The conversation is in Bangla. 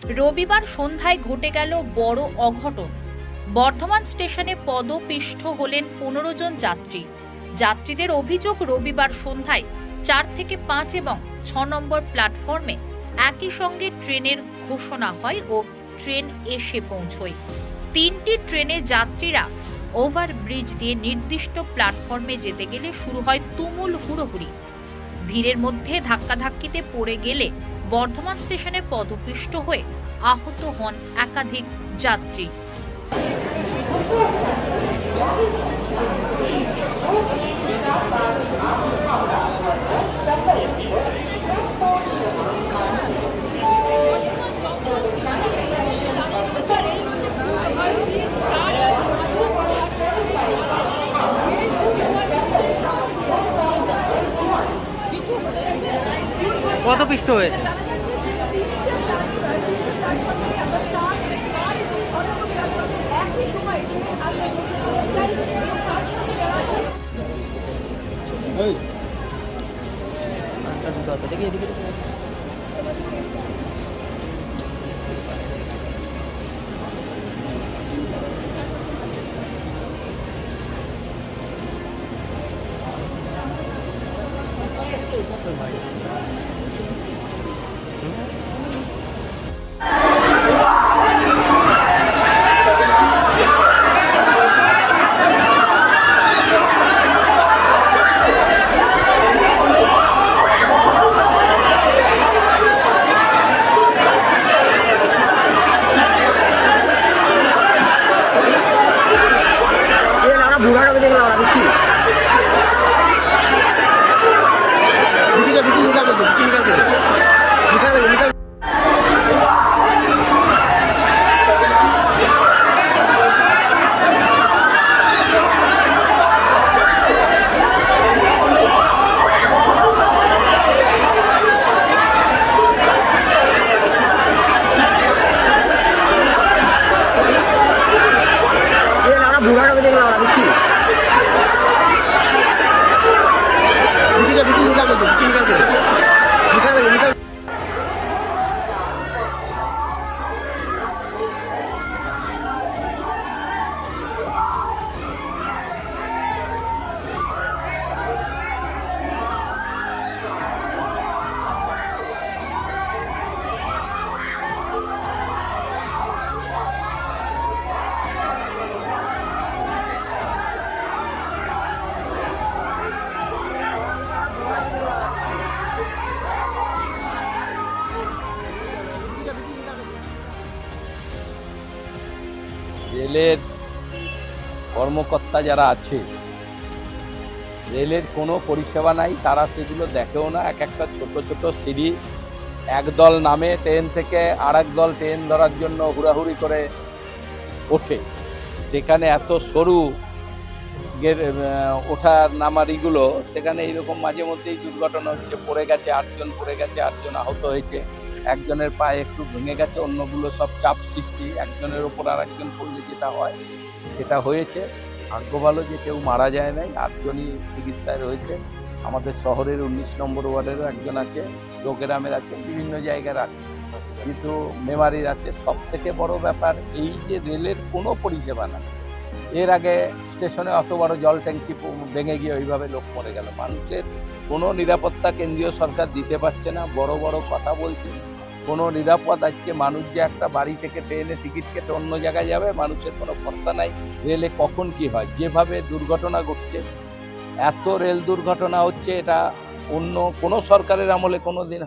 রবিবার সন্ধ্যায় ঘটে গেল বড় অঘটন। বর্ধমান স্টেশনে পদপিষ্ট হলেন 15 জন যাত্রী। যাত্রীদের অভিযোগ, রবিবার সন্ধ্যায় 4 থেকে 5 এবং 6 নম্বর প্ল্যাটফর্মে একই সঙ্গে ট্রেনের ঘোষণা হয় ও ট্রেন এসে পৌঁছয়। 3টি ট্রেনে যাত্রীরা ওভারব্রিজ দিয়ে নির্দিষ্ট প্ল্যাটফর্মে যেতে গেলে শুরু হয় তুমুল হুড়োহুড়ি। ভিড়ের মধ্যে ধাক্কাধাক্কিতে পড়ে গেলে বর্ধমান স্টেশনে পদপিষ্ট হয়ে আহত হন একাধিক যাত্রী। পদপিষ্ট হয়েছে। বুড়াটা দেখলাম আমরা বিক্রি নিকাল বুড়াটাকে দেখলাম আমরা বিক্রি নিকাল রেলের কর্মকর্তা যারা আছে, রেলের কোনো পরিষেবা নাই, তারা সেগুলো দেখেও না। এক একটা ছোট ছোট সিঁড়ি, একদল নামে ট্রেন থেকে আর দল ট্রেন ধরার জন্য হুড়াহুড়ি করে ওঠে। সেখানে এত সরু ওঠার নামারিগুলো, সেখানে এইরকম মাঝে মধ্যেই দুর্ঘটনা হচ্ছে। পড়ে গেছে 8 জন, পড়ে গেছে 8 জন, আহত হয়েছে। একজনের পায়ে একটু ভেঙে গেছে, অন্যগুলো সব চাপ সৃষ্টি। একজনের ওপর আর একজন পড়লে যেটা হয় সেটা হয়েছে। ভাগ্য ভালো যে কেউ মারা যায় নাই, 8 জনই চিকিৎসায় রয়েছে। আমাদের শহরের 19 নম্বর ওয়ার্ডেরও একজন আছে, যোগেরামের আছে, বিভিন্ন জায়গার আছে, কিন্তু মেমারির আছে। সব থেকে বড় ব্যাপার এই যে রেলের কোনো পরিষেবা না। এর আগে স্টেশনে অত বড় জল ট্যাঙ্কি ভেঙে গিয়ে ওইভাবে লোক মরে গেল। মানুষের কোনো নিরাপত্তা কেন্দ্রীয় সরকার দিতে পারছে না। বড় বড় কথা বলছে, কোনো নিরাপদ আজকে মানুষ যে একটা বাড়ি থেকে ট্রেনে টিকিট কেটে অন্য জায়গায় যাবে, মানুষের কোনো ভরসা নাই। রেলে কখন কি হয়, যেভাবে দুর্ঘটনা ঘটছে, এত রেল দুর্ঘটনা হচ্ছে, এটা অন্য কোনো সরকারের আমলে কোনো দিন